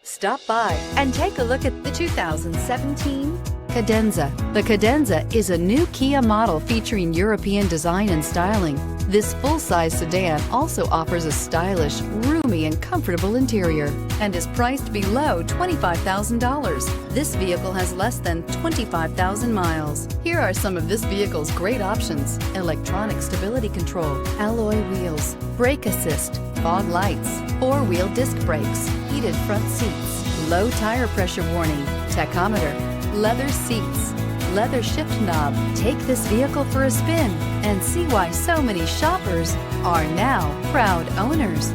Stop by and take a look at the 2017 Cadenza. The Cadenza is a new Kia model featuring European design and styling. This full-size sedan also offers a stylish, roomy, and comfortable interior and is priced below $25,000. This vehicle has less than 25,000 miles. Here are some of this vehicle's great options: electronic stability control, alloy wheels, brake assist, fog lights, four-wheel disc brakes, heated front seats, low tire pressure warning, tachometer, leather seats, leather shift knob. Take this vehicle for a spin and see why so many shoppers are now proud owners.